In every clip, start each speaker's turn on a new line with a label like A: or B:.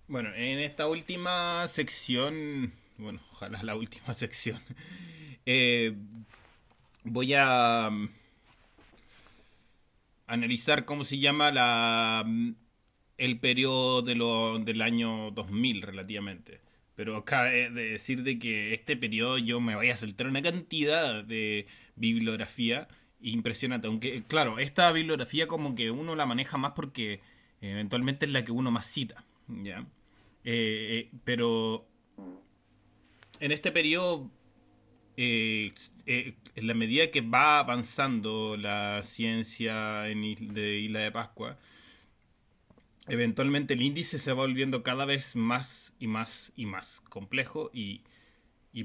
A: Bueno, en esta última sección, bueno, ojalá la última sección, eh, voy a analizar cómo se llama el periodo del año 2000 relativamente. Pero acá he de decir de que este periodo yo me voy a saltar una cantidad de bibliografía impresionante. Aunque, claro, esta bibliografía como que uno la maneja más porque eventualmente es la que uno más cita. ¿Ya? Pero en este periodo, en la medida que va avanzando la ciencia de Isla de Pascua, eventualmente el índice se va volviendo cada vez más y más y más complejo y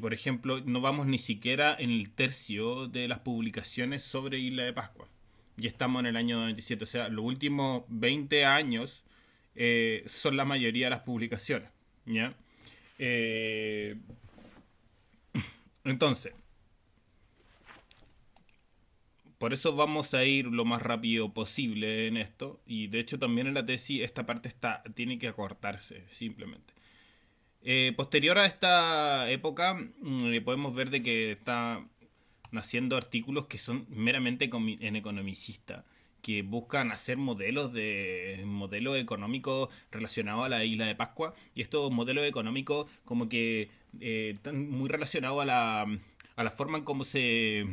A: por ejemplo, no vamos ni siquiera en el tercio de las publicaciones sobre Isla de Pascua. Ya estamos en el año 97, o sea, los últimos 20 años son la mayoría de las publicaciones. ¿Ya? Eh, entonces, por eso vamos a ir lo más rápido posible en esto. Y de hecho también en la tesis esta parte tiene que acortarse, simplemente. Posterior a esta época, podemos ver de que está naciendo artículos que son meramente en economicista, que buscan hacer modelo económico relacionado a la isla de Pascua, y estos modelos económicos como que están muy relacionados a la forma en cómo se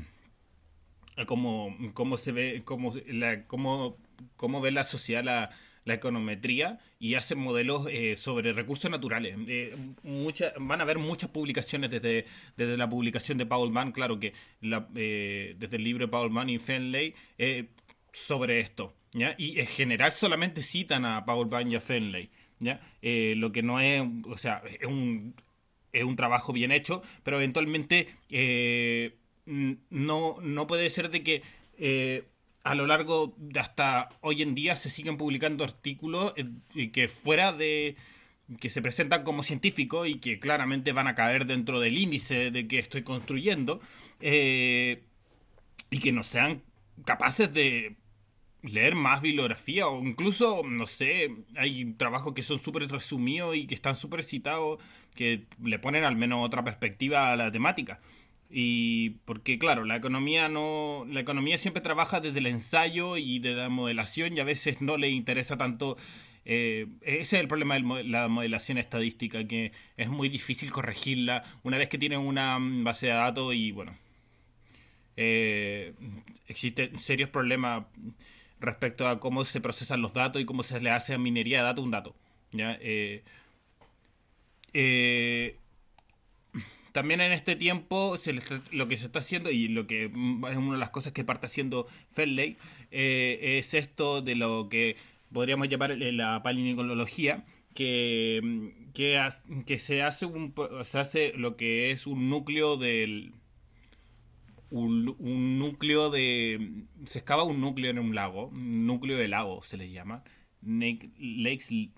A: ve, cómo ve la sociedad la econometría y hacen modelos sobre recursos naturales. Van a haber muchas publicaciones desde la publicación de Paul Mann, claro que desde el libro de Paul Mann y Fenley, sobre esto. ¿Ya? Y en general solamente citan a Paul Mann y a Fenley. ¿Ya? Lo que no es, o sea, es un trabajo bien hecho, pero eventualmente no puede ser de que a lo largo de hasta hoy en día se siguen publicando artículos que fuera de que se presentan como científicos y que claramente van a caer dentro del índice de que estoy construyendo y que no sean capaces de leer más bibliografía o incluso, no sé, hay trabajos que son súper resumidos y que están súper citados, que le ponen al menos otra perspectiva a la temática. Y porque claro, la economía siempre trabaja desde el ensayo y de la modelación y a veces no le interesa tanto ese es el problema de la modelación estadística, que es muy difícil corregirla una vez que tienes una base de datos y bueno, eh, existen serios problemas respecto a cómo se procesan los datos y cómo se le hace a minería de datos un dato. ¿Ya? Eh, También en este tiempo lo que se está haciendo y lo que es una de las cosas que parte haciendo Fenley es esto de lo que podríamos llamar la palinicología, que se hace lo que es un núcleo un núcleo de... Se excava un núcleo en un lago, un núcleo de lago se le llama. Lakes...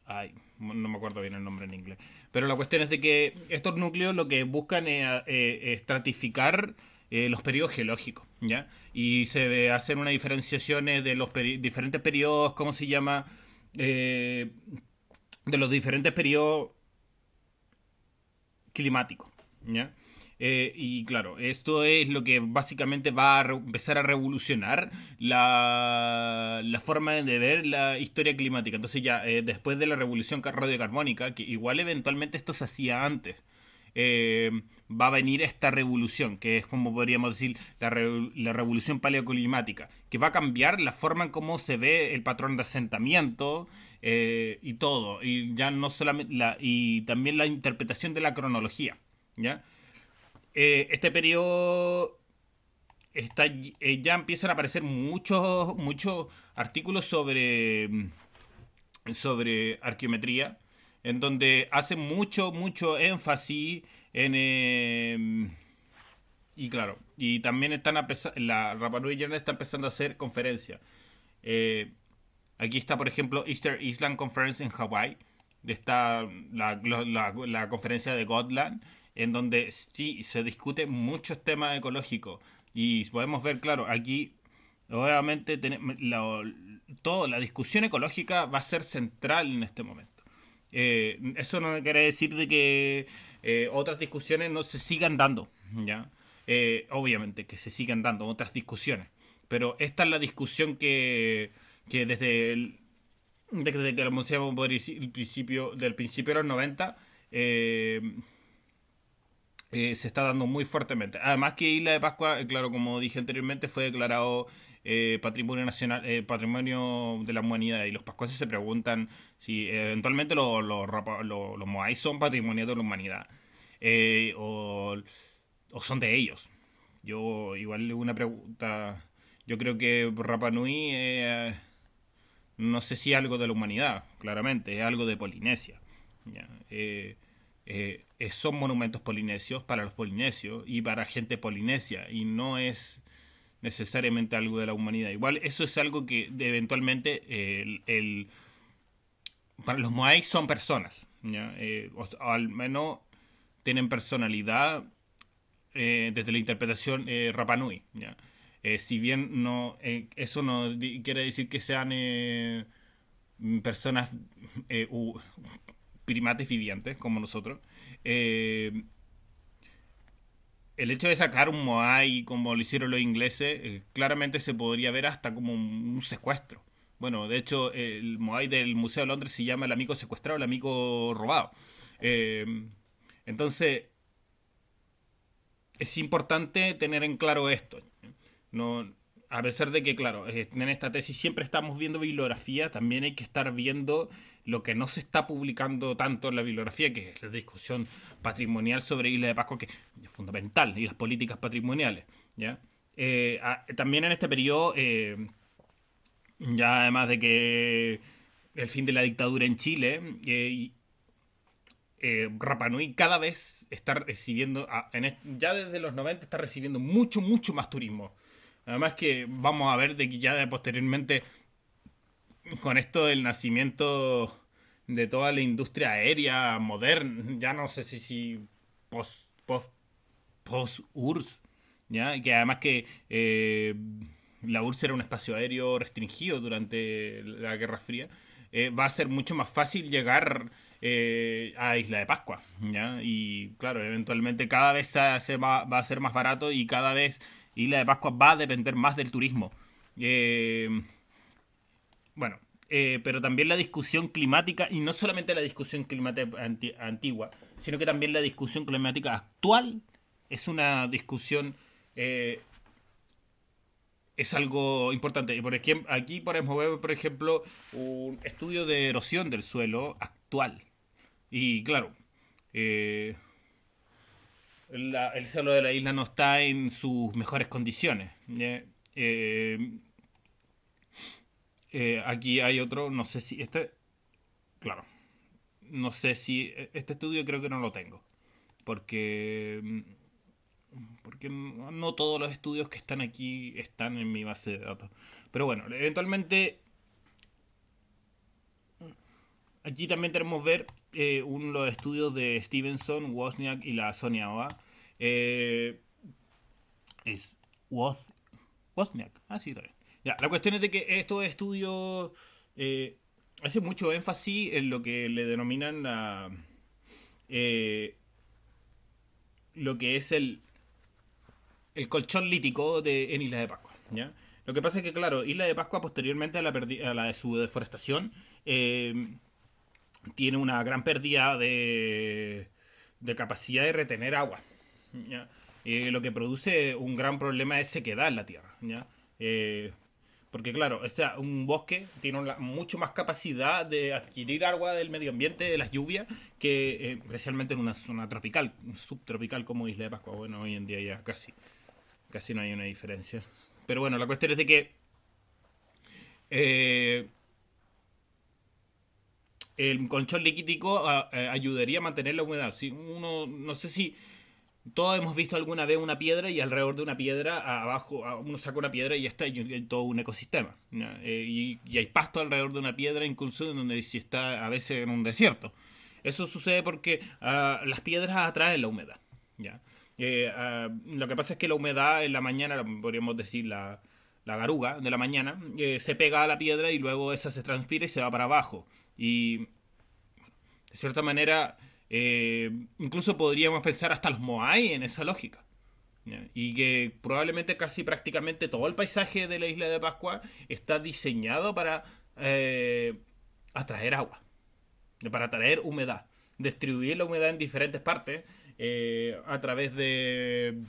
A: Ay, no me acuerdo bien el nombre en inglés. Pero la cuestión es de que estos núcleos lo que buscan es estratificar los periodos geológicos, ¿ya? Y se hacen una diferenciación de los diferentes periodos, ¿cómo se llama? Eh, de los diferentes periodos climático. ¿Ya? Y claro, esto es lo que básicamente va a empezar a revolucionar la forma de ver la historia climática. Entonces ya, después de la revolución radiocarbónica, que igual eventualmente esto se hacía antes, eh, va a venir esta revolución, que es como podríamos decir la revolución paleoclimática, que va a cambiar la forma en cómo se ve el patrón de asentamiento y todo, y ya no solamente y también la interpretación de la cronología, ¿ya? Este periodo ya empiezan a aparecer muchos artículos sobre arqueometría, en donde hace mucho énfasis en... y claro, y también la Rapa Nui Journal está empezando a hacer conferencias. Eh, Aquí está, por ejemplo, Easter Island Conference en Hawái. Está la conferencia de Gotland, en donde sí se discute muchos temas ecológicos. Y podemos ver, claro, aquí obviamente la discusión ecológica va a ser central en este momento. Eso no quiere decir de que otras discusiones no se sigan dando, ¿ya? Obviamente que se sigan dando otras discusiones, pero esta es la discusión que desde que lo anunciamos por el principio, del principio de los 90 eh, se está dando muy fuertemente. Además que Isla de Pascua, claro, como dije anteriormente, fue declarado patrimonio nacional, patrimonio de la humanidad. Y los pascuaces se preguntan si eventualmente los moais son patrimonio de la humanidad. O son de ellos. Yo igual una pregunta. Yo creo que Rapa Nui no sé si es algo de la humanidad, claramente, es algo de Polinesia. ¿Ya? Son monumentos polinesios para los polinesios y para gente polinesia y no es necesariamente algo de la humanidad. Igual eso es algo que eventualmente para los moais son personas, ¿ya? O al menos tienen personalidad desde la interpretación Rapanui. ¿Ya? Si bien no, eso no quiere decir que sean personas primates vivientes como nosotros. Eh, el hecho de sacar un Moai como lo hicieron los ingleses, claramente se podría ver hasta como un secuestro. Bueno, de hecho, el Moai del Museo de Londres se llama el amigo secuestrado, el amigo robado. Eh, entonces, es importante tener en claro esto. No, a pesar de que, claro, en esta tesis siempre estamos viendo bibliografía, también hay que estar viendo lo que no se está publicando tanto en la bibliografía, que es la discusión patrimonial sobre Isla de Pascua, que es fundamental, y las políticas patrimoniales. ¿Ya? También en este periodo, ya además de que el fin de la dictadura en Chile, Rapa Nui cada vez está recibiendo, ya desde los 90 está recibiendo mucho, mucho más turismo. Además que vamos a ver de que ya posteriormente, con esto del nacimiento de toda la industria aérea moderna, ya no sé si post, post, post-URSS, ¿ya? Que además que la URSS era un espacio aéreo restringido durante la Guerra Fría, va a ser mucho más fácil llegar a Isla de Pascua, ¿ya? Y claro, eventualmente cada vez va a ser más barato y cada vez Isla de Pascua va a depender más del turismo. Eh, bueno, pero también la discusión climática, y no solamente la discusión climática antigua, sino que también la discusión climática actual es una discusión, eh, es algo importante. Y por ejemplo, aquí podemos ver, por ejemplo, un estudio de erosión del suelo actual. Y claro, eh, el suelo de la isla no está en sus mejores condiciones. ¿Ya? Eh, aquí hay otro, no sé si claro, no sé si este estudio creo que no lo tengo, porque porque no todos los estudios que están aquí están en mi base de datos. Pero bueno, eventualmente aquí también tenemos ver uno de los estudios de Stevenson, Wozniak y la Sonia Oa. Eh, es Wozniak, sí, también. Ya, la cuestión es de que estos estudios eh, hacen mucho énfasis en lo que le denominan eh, lo que es el colchón lítico en Isla de Pascua. ¿Ya? Lo que pasa es que, claro, Isla de Pascua, posteriormente a la de su deforestación, tiene una gran pérdida de capacidad de retener agua. ¿Ya? Lo que produce un gran problema es sequedad en la tierra. ¿Ya? Eh, porque claro, un bosque tiene mucho más capacidad de adquirir agua del medio ambiente, de las lluvias, que especialmente en una zona tropical, subtropical como Isla de Pascua. Bueno, hoy en día ya casi no hay una diferencia. Pero bueno, la cuestión es de que eh, el colchón líquido ayudaría a mantener la humedad. Si uno, no sé si todos hemos visto alguna vez una piedra y alrededor de una piedra, abajo, uno saca una piedra y ya está, y hay todo un ecosistema. Y hay pasto alrededor de una piedra, incluso en donde si está a veces en un desierto. Eso sucede porque las piedras atraen la humedad. ¿Ya? Lo que pasa es que la humedad en la mañana, podríamos decir la garuga de la mañana, se pega a la piedra y luego esa se transpira y se va para abajo. Y De cierta manera, incluso podríamos pensar hasta los Moai en esa lógica. ¿Ya? Y que probablemente casi prácticamente todo el paisaje de la isla de Pascua está diseñado para atraer agua, para atraer humedad, distribuir la humedad en diferentes partes a través de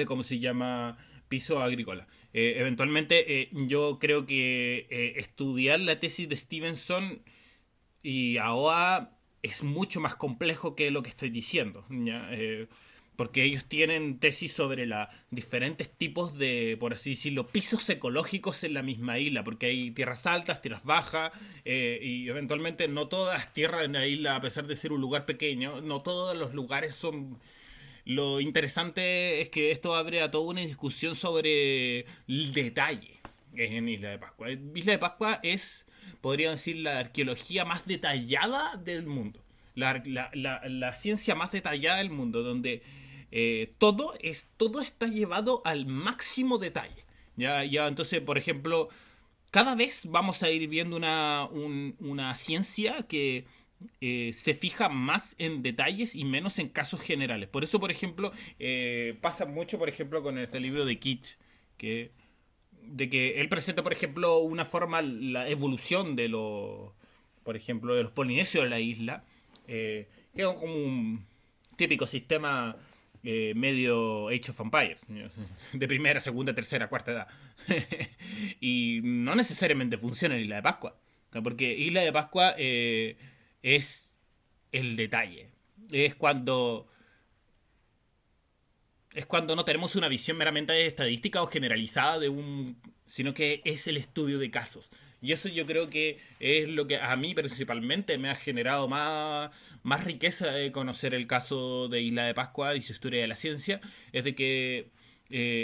A: cómo se llama piso agrícola. Eventualmente yo creo que estudiar la tesis de Stevenson y AOA es mucho más complejo que lo que estoy diciendo, ¿ya? Porque ellos tienen tesis sobre los diferentes tipos de, por así decirlo, pisos ecológicos en la misma isla, porque hay tierras altas, tierras bajas, y eventualmente no todas las tierras en la isla, a pesar de ser un lugar pequeño, no todos los lugares son. Lo interesante es que esto abre a toda una discusión sobre el detalle en Isla de Pascua. Isla de Pascua es, podríamos decir, la arqueología más detallada del mundo. La ciencia más detallada del mundo, donde todo está llevado al máximo detalle. Ya, entonces, por ejemplo, cada vez vamos a ir viendo una ciencia que se fija más en detalles y menos en casos generales. Por eso, por ejemplo, pasa mucho, por ejemplo, con este libro de Kitsch, que, de que él presenta, por ejemplo, una forma, la evolución de los, por ejemplo, de los polinesios de la isla, que es como un típico sistema medio Age of Empires, de primera, segunda, tercera, cuarta edad. Y no necesariamente funciona en Isla de Pascua, ¿no? Porque Isla de Pascua es el detalle. Es cuando es cuando no tenemos una visión meramente estadística o generalizada de un, sino que es el estudio de casos. Y eso yo creo que es lo que a mí principalmente me ha generado más riqueza de conocer el caso de Isla de Pascua y su historia de la ciencia, es de que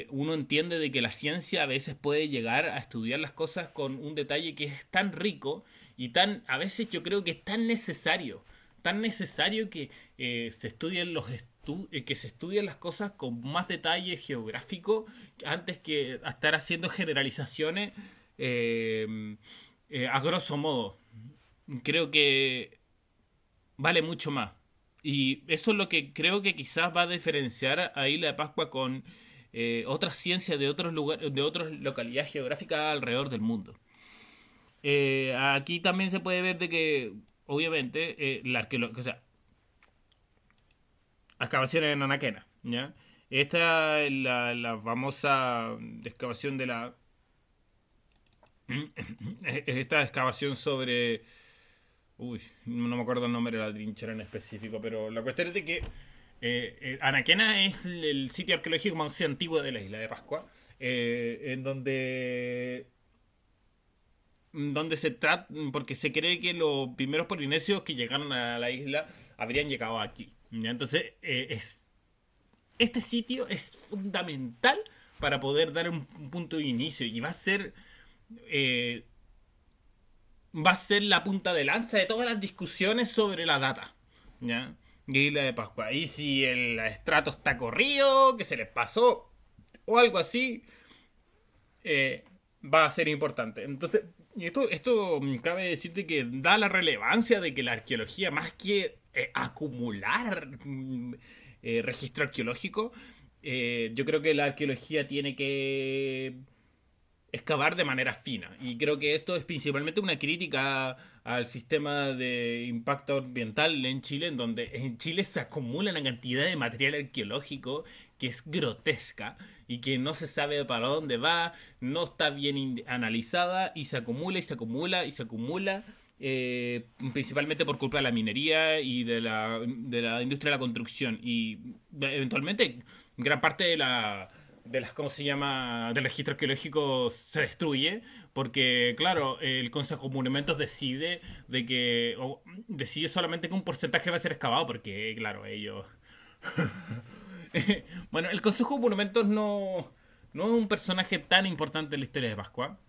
A: uno entiende de que la ciencia a veces puede llegar a estudiar las cosas con un detalle que es tan rico y tan, a veces yo creo que es tan necesario que se estudien que se estudien las cosas con más detalle geográfico antes que estar haciendo generalizaciones a grosso modo. Creo que vale mucho más. Y eso es lo que creo que quizás va a diferenciar a Isla de Pascua con otras ciencias de otros lugares, de otras localidades geográficas alrededor del mundo. Aquí también se puede ver de que, obviamente, la arqueología, o sea, excavaciones en Anaquena, ¿ya? Esta es la famosa excavación de la. Esta excavación sobre. Uy, no me acuerdo el nombre de la trinchera en específico, pero la cuestión es de que Anaquena es el sitio arqueológico más antiguo de la isla de Pascua, en donde se trata, porque se cree que los primeros polinesios que llegaron a la isla habrían llegado aquí. ¿Ya? Entonces, este sitio es fundamental para poder dar un punto de inicio y eh, va a ser la punta de lanza de todas las discusiones sobre la data, ¿ya? De Isla de Pascua. Y si el estrato está corrido, que se les pasó o algo así, eh, va a ser importante. Entonces, esto cabe decirte que da la relevancia de que la arqueología, más que acumular registro arqueológico, yo creo que la arqueología tiene que excavar de manera fina. Y creo que esto es principalmente una crítica al sistema de impacto ambiental en Chile, en donde en Chile se acumula una cantidad de material arqueológico que es grotesca y que no se sabe para dónde va, no está bien analizada y se acumula y se acumula y se acumula. Principalmente por culpa de la minería y de la industria de la construcción y eventualmente gran parte de las, ¿cómo se llama?, del registro arqueológico se destruye, porque, claro, el Consejo de Monumentos decide solamente que un porcentaje va a ser excavado, porque, claro, ellos. Bueno, el Consejo de Monumentos no es un personaje tan importante en la historia de Pascua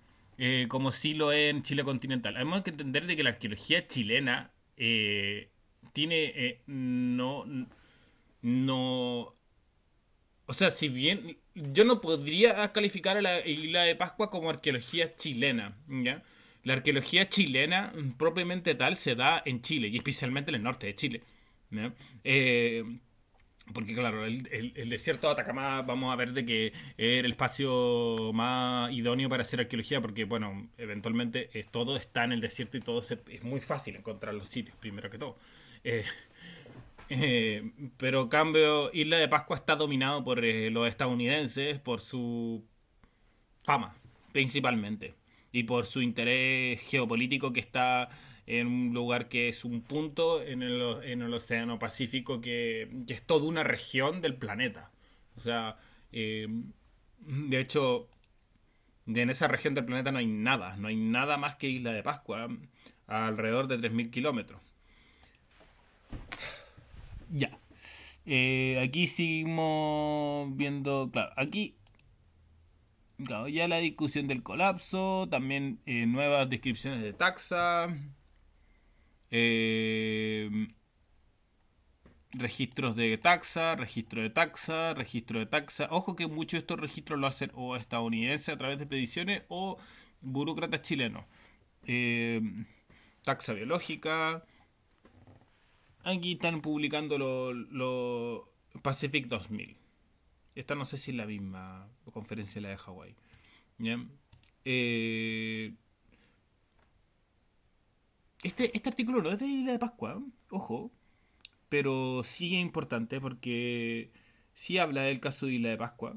A: como sí lo es en Chile continental. Hay que entender de que la arqueología chilena tiene. No, o sea, si bien yo no podría calificar a la isla de Pascua como arqueología chilena, ¿ya? La arqueología chilena, propiamente tal, se da en Chile, y especialmente en el norte de Chile. ¿No? Porque claro, el desierto de Atacama vamos a ver de que era el espacio más idóneo para hacer arqueología porque, bueno, eventualmente todo está en el desierto y es muy fácil encontrar los sitios, primero que todo. Eh, pero en cambio, Isla de Pascua está dominado por los estadounidenses, por su fama, principalmente, y por su interés geopolítico que está en un lugar que es un punto en el Océano Pacífico que es toda una región del planeta. O sea, de hecho, en esa región del planeta no hay nada más que Isla de Pascua, alrededor de 3.000 kilómetros. Ya. Aquí seguimos viendo, claro, aquí claro, ya la discusión del colapso, también nuevas descripciones de taxa, eh, registros de taxa, registro de taxa, registro de taxa. Ojo que muchos de estos registros lo hacen o estadounidenses a través de expediciones o burócratas chilenos. Eh, taxa biológica. Aquí están publicando lo Pacific 2000. Esta no sé si es la misma conferencia de la de Hawái. ¿Ya? Eh, este artículo no es de Isla de Pascua, ojo, pero sí es importante porque sí habla del caso de Isla de Pascua.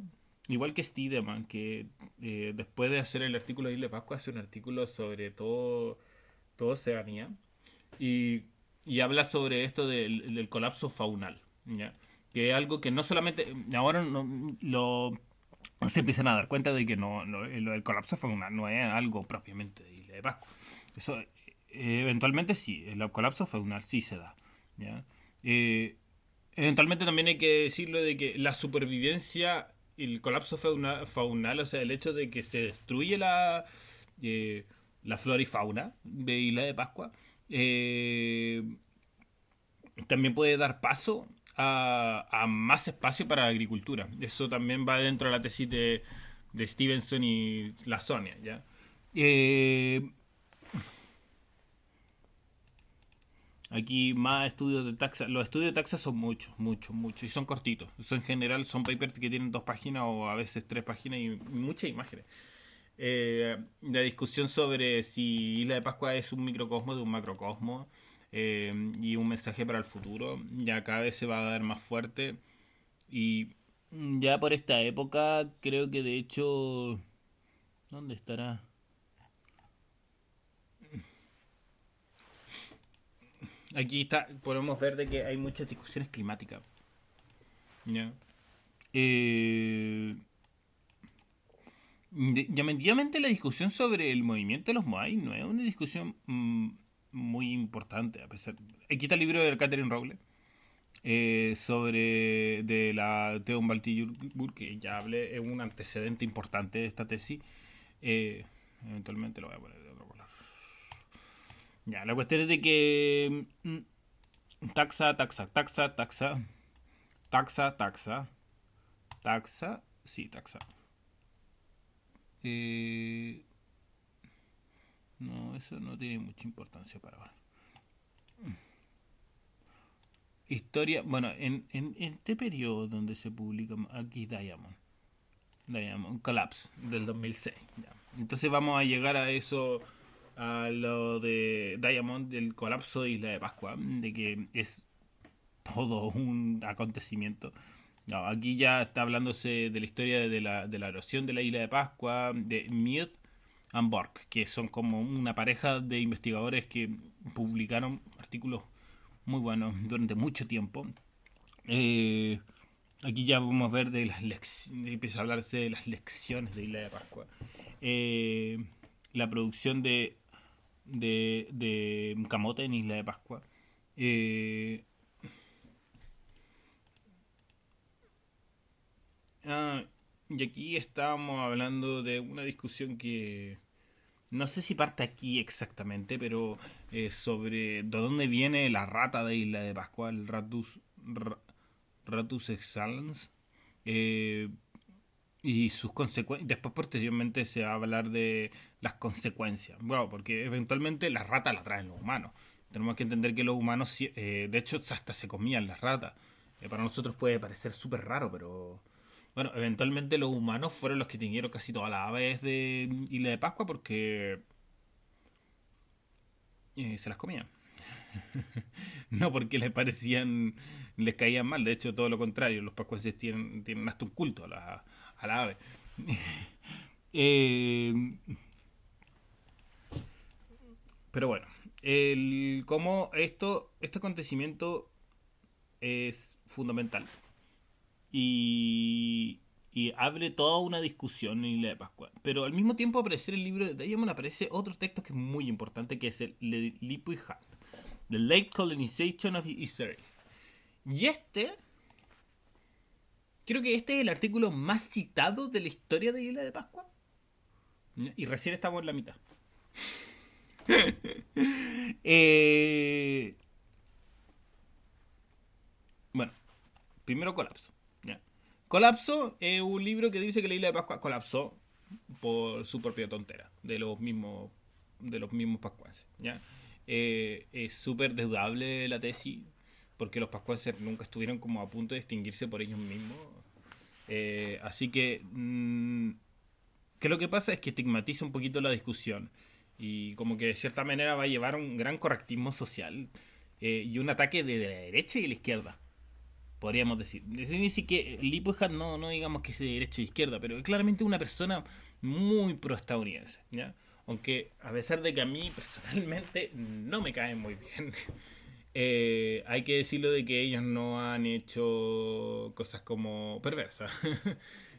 A: Igual que Stedeman, que después de hacer el artículo de Isla de Pascua, hace un artículo sobre todo Oceanía y, y habla sobre esto del colapso faunal, ¿ya? Que es algo que no solamente. Ahora se empiezan a dar cuenta de que el colapso faunal no es algo propiamente de Isla de Pascua. Eso, eventualmente sí, el colapso faunal sí se da. ¿Ya? Eh, Eventualmente también hay que decirlo de que la supervivencia, el colapso faunal, o sea, el hecho de que se destruye eh, la flora y fauna de Isla de Pascua, eh, también puede dar paso a más espacio para la agricultura. Eso también va dentro de la tesis de Stevenson y la Sonia, ¿ya? Eh, Aquí más estudios de taxa. Los estudios de taxa son muchos, muchos, muchos. Y son cortitos. Eso en general son papers que tienen 2 páginas o a veces 3 páginas y muchas imágenes. La discusión sobre si Isla de Pascua es un microcosmo de un macrocosmo y un mensaje para el futuro, ya cada vez se va a dar más fuerte. Y ya por esta época, creo que de hecho. ¿Dónde estará? Aquí está, podemos ver de que hay muchas discusiones climáticas. ¿Ya? Eh, Llamativamente la discusión sobre el movimiento de los Moai no es una discusión muy importante, a pesar. Aquí está el libro de Catherine Rowley sobre de la Theobald que ya hablé, es un antecedente importante de esta tesis. Eh, Eventualmente lo voy a poner de otro color. Ya, la cuestión es de que taxa, taxa, taxa, taxa, taxa, taxa, taxa, sí, taxa. Eh, no, eso no tiene mucha importancia para ahora. Historia, bueno, en este periodo donde se publica aquí Diamond Collapse del 2006. Ya. Entonces vamos a llegar a eso, a lo de Diamond, del colapso de Isla de Pascua, de que es todo un acontecimiento. No, aquí ya está hablándose de la historia de la erosión de la Isla de Pascua, de Mead and Borg, que son como una pareja de investigadores que publicaron artículos muy buenos durante mucho tiempo. Eh, Aquí ya vamos a ver de las lecciones, empieza a hablarse de las lecciones de Isla de Pascua. Eh, la producción de camote en Isla de Pascua. Eh, ah, y aquí estábamos hablando de una discusión que no sé si parte aquí exactamente, pero sobre de dónde viene la rata de Isla de Pascua, el Ratus excellens. Eh, y sus consecuencias. Después, posteriormente, se va a hablar las consecuencias. Bueno, porque eventualmente las ratas las traen los humanos. Tenemos que entender que los humanos, de hecho, hasta se comían las ratas. Para nosotros puede parecer súper raro, pero bueno, eventualmente los humanos fueron los que tenieron casi todas las aves de Isla de Pascua porque se las comían. No porque les parecían, les caían mal, de hecho todo lo contrario, los pascuenses tienen hasta un culto a la ave. Eh, pero bueno, cómo este acontecimiento es fundamental y abre toda una discusión en Isla de Pascua. Pero al mismo tiempo aparecer el libro de Diamond aparece otro texto que es muy importante, que es el de Lipo y Hart, The Late Colonization of Israel. Y creo que este es el artículo más citado de la historia de Isla de Pascua. Y recién estamos en la mitad. eh, bueno, primero Colapso. ¿Ya? Colapso es un libro que dice que la Isla de Pascua colapsó por su propia tontera, de los mismos pascuenses. ¿Ya? Es súper dudable la tesis, porque los pascuenses nunca estuvieron como a punto de extinguirse por ellos mismos. Así que lo que pasa es que estigmatiza un poquito la discusión y como que de cierta manera va a llevar un gran correctismo social y un ataque de la derecha y de la izquierda, podríamos decir. Ni siquiera Lipoja no digamos que es de derecha y izquierda, pero es claramente una persona muy pro-estadounidense, ¿ya? Aunque a pesar de que a mí personalmente no me caen muy bien, hay que decirlo de que ellos no han hecho cosas como perversas,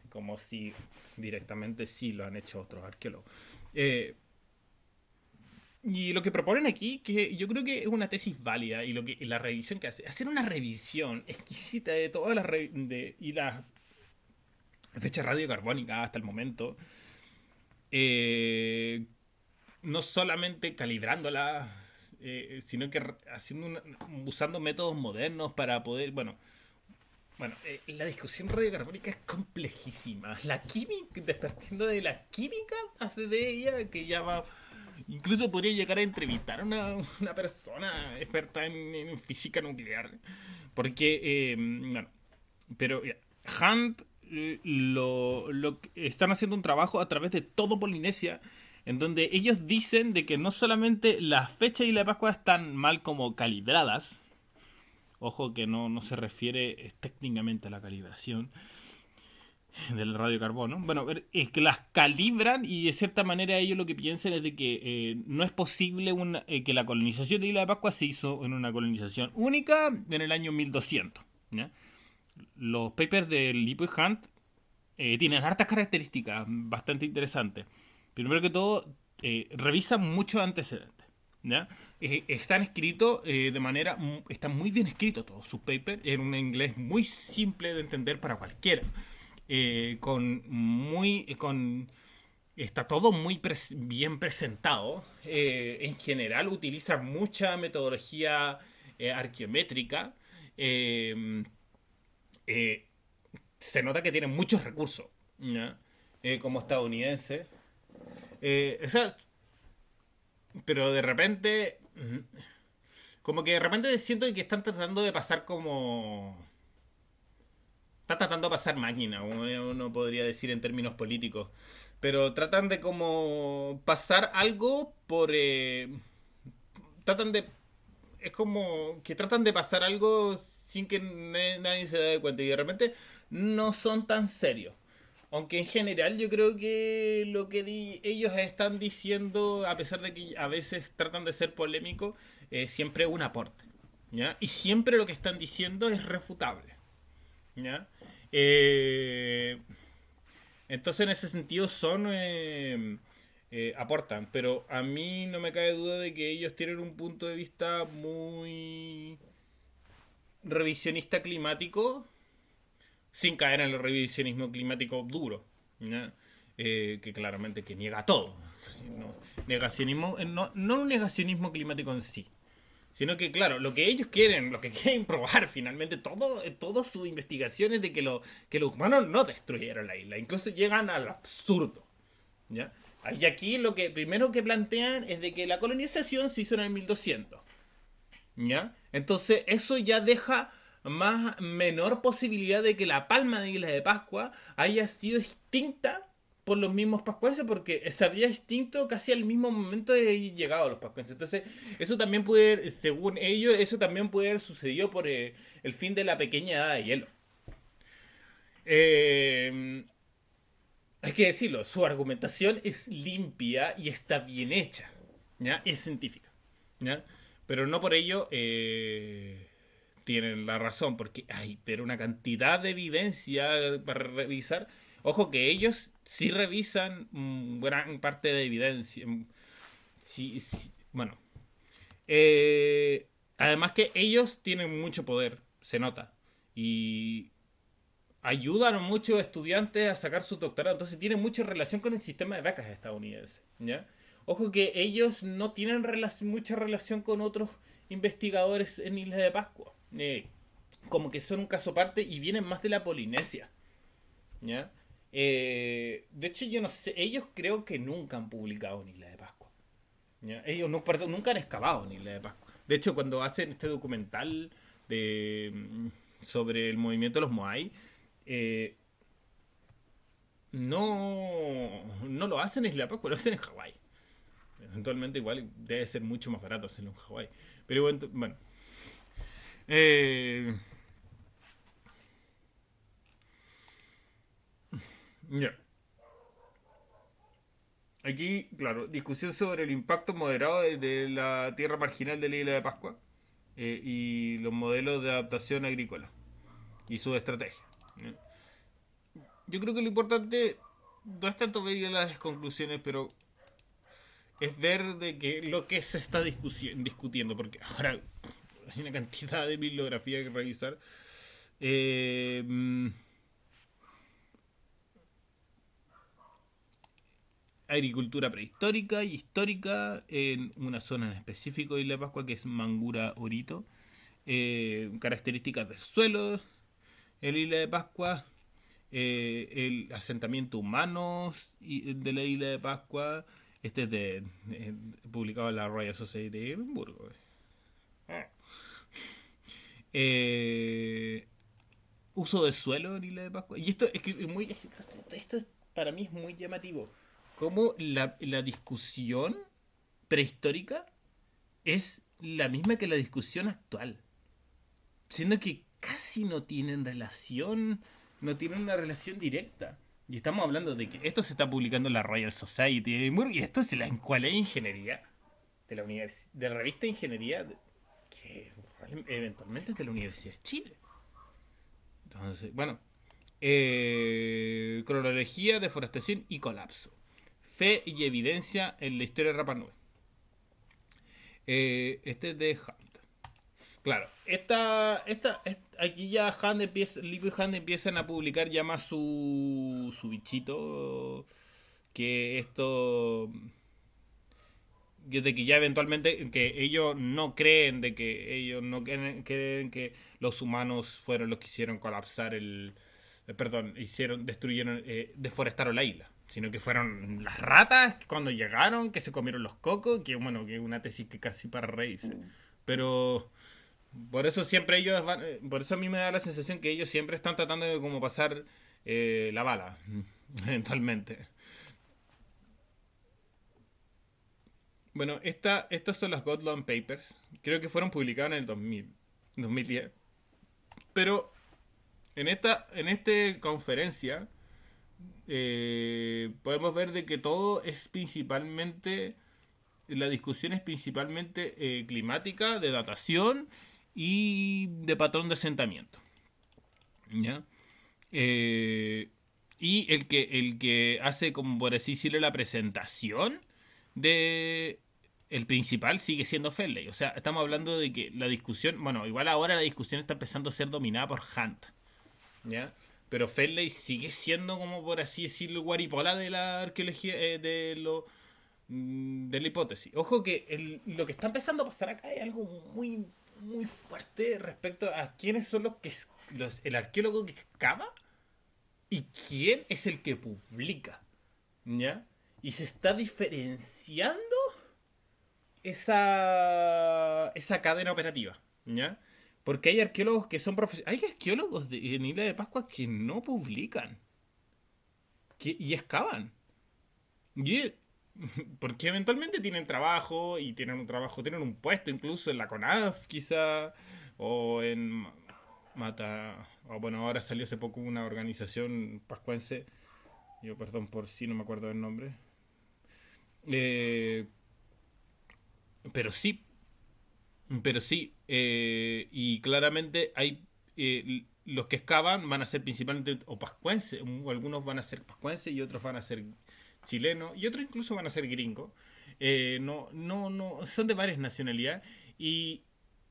A: como si directamente sí lo han hecho otros arqueólogos. Eh, y lo que proponen aquí, que yo creo que es una tesis válida, y la revisión que hacer una revisión exquisita de todas las fechas radiocarbónicas hasta el momento, eh, no solamente calibrándola, sino que usando métodos modernos para poder, la discusión radiocarbónica es complejísima. La química, partiendo de la química, hace de ella que ya va. Incluso podría llegar a entrevistar a una persona experta en física nuclear. Porque, pero Hunt están haciendo un trabajo a través de todo Polinesia, en donde ellos dicen de que no solamente las fechas y la Pascua están mal como calibradas, ojo que no se refiere técnicamente a la calibración del radiocarbono. Bueno, es que las calibran y de cierta manera ellos lo que piensan es de que no es posible que la colonización de Isla de Pascua se hizo en una colonización única en el año 1200. ¿Ya? Los papers de Lipo y Hunt tienen hartas características bastante interesantes. Primero que todo, revisan muchos antecedentes. ¿Ya? Están escritos están muy bien escritos todos sus papers en un inglés muy simple de entender para cualquiera. Está todo muy bien presentado. En general utiliza mucha metodología arqueométrica. Eh, eh, Se nota que tiene muchos recursos, ¿ya? Como estadounidense. O sea, pero de repente, como que de repente siento que están tratando de pasar como. Está tratando de pasar máquina, uno podría decir en términos políticos. Pero tratan de como pasar algo por. Tratan de. Es como que tratan de pasar algo sin que nadie se dé cuenta. Y de repente no son tan serios. Aunque en general yo creo que lo que ellos están diciendo, a pesar de que a veces tratan de ser polémicos, siempre es un aporte. ¿Ya? Y siempre lo que están diciendo es refutable. ¿Ya? Eh, entonces en ese sentido aportan, pero a mí no me cabe duda de que ellos tienen un punto de vista muy revisionista climático, sin caer en el revisionismo climático duro, ¿ya? Que claramente que niega todo. No, negacionismo, no un negacionismo climático en sí, sino que, claro, lo que ellos quieren, lo que quieren probar finalmente, todas sus investigaciones de que los humanos no destruyeron la isla, incluso llegan al absurdo, ¿ya? Y aquí lo que primero que plantean es de que la colonización se hizo en el 1200. ¿Ya? Entonces eso ya deja más menor posibilidad de que la palma de Isla de Pascua haya sido extinta por los mismos pascuenses, porque se había extinto casi al mismo momento de haber llegado los pascuenses. Entonces eso también puede, según ellos, eso también puede haber sucedido por el fin de la pequeña edad de hielo. Eh, Hay que decirlo, su argumentación es limpia y está bien hecha, ¿ya? Es científica, ¿ya? Pero no por ello tienen la razón, porque hay pero una cantidad de evidencia para revisar. Ojo que ellos sí revisan gran parte de evidencia. Sí, sí, bueno, además que ellos tienen mucho poder, se nota. Y ayudan a muchos estudiantes a sacar su doctorado. Entonces tiene mucha relación con el sistema de becas estadounidense. ¿Ya? Ojo que ellos no tienen mucha relación con otros investigadores en Isla de Pascua. Como que son un caso aparte y vienen más de la Polinesia. ¿Ya? De hecho, yo no sé, ellos creo que nunca han publicado en Isla de Pascua. ¿Ya? Ellos no, perdón, nunca han excavado en Isla de Pascua. De hecho, cuando hacen este documental sobre el movimiento de los Moai, eh, no lo hacen en Isla Pascua, lo hacen en Hawái. Eventualmente igual debe ser mucho más barato hacerlo en Hawái. Pero bueno. Eh, ya. Aquí, claro, discusión sobre el impacto moderado de la tierra marginal de la isla de Pascua y los modelos de adaptación agrícola y su estrategia. Yo creo que lo importante no es tanto ver las conclusiones, pero es ver de que lo que se está discutiendo, porque ahora hay una cantidad de bibliografía que revisar. Eh, mm, Agricultura prehistórica y histórica en una zona en específico de Isla de Pascua que es Mangura Orito. Características del suelo en la Isla de Pascua. El asentamiento humano de la Isla de Pascua. Este es publicado en la Royal Society de Edimburgo. Eh, Uso de suelo en Isla de Pascua. Y esto es que esto para mí es muy llamativo. Cómo la discusión prehistórica es la misma que la discusión actual. Siendo que casi no tienen relación, no tienen una relación directa. Y estamos hablando de que esto se está publicando en la Royal Society de Edimburgo y esto es en la Escuela de Ingeniería de la revista Ingeniería que eventualmente es de la Universidad de Chile. Entonces, bueno, cronología, deforestación y colapso. Fe y evidencia en la historia de Rapa Nui. Este es de Hunt. Claro, aquí ya Hunt empieza, Lipo y Hunt empiezan a publicar ya más su bichito. Que esto. De que ya eventualmente. Que ellos no creen de que ellos no creen que los humanos fueron los que hicieron colapsar perdón, destruyeron, deforestaron la isla. Sino que fueron las ratas cuando llegaron, que se comieron los cocos, que bueno, que es una tesis que casi para reírse. Pero por eso siempre ellos van, por eso a mí me da la sensación que ellos siempre están tratando de como pasar la bala, eventualmente. Bueno, estas son las Godland Papers. Creo que fueron publicadas en el 2010. Pero en esta conferencia podemos ver de que todo es principalmente, la discusión es principalmente climática, de datación y de patrón de asentamiento. ¿Ya? Eh, y el que hace, como por así decirlo, la presentación de el principal sigue siendo Fenley. O sea, estamos hablando de que la discusión, bueno, igual ahora la discusión está empezando a ser dominada por Hunt. ¿Ya? Pero Fenley sigue siendo, como por así decirlo, guaripola de la arqueología, de la hipótesis. Ojo que lo que está empezando a pasar acá es algo muy, muy fuerte respecto a quiénes son el arqueólogo que excava y quién es el que publica. ¿Ya? Y se está diferenciando esa cadena operativa, ¿ya? Porque hay arqueólogos que son profesionales. Hay arqueólogos en Isla de Pascua que no publican y excavan. Y, porque eventualmente tienen trabajo y tienen un trabajo, tienen un puesto incluso en la CONAF quizá, o en Mata... O bueno, ahora salió hace poco una organización pascuense, yo perdón por si no me acuerdo del nombre. Eh, pero sí, pero sí, y claramente hay los que excavan van a ser principalmente o pascuenses, o algunos van a ser pascuenses y otros van a ser chilenos y otros incluso van a ser gringos. No, son de varias nacionalidades y,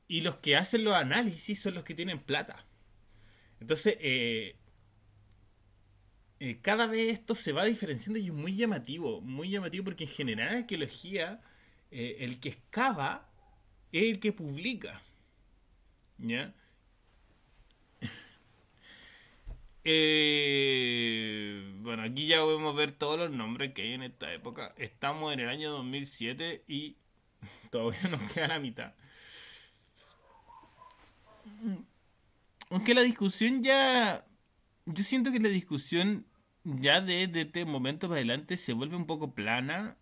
A: y los que hacen los análisis son los que tienen plata. Entonces, cada vez esto se va diferenciando y es muy llamativo porque en general en arqueología el que excava es el que publica, ¿ya? Bueno, aquí ya podemos ver todos los nombres que hay en esta época. Estamos en el año 2007 y todavía nos queda la mitad. Aunque la discusión ya... Yo siento que la discusión ya desde este momento para adelante se vuelve un poco plana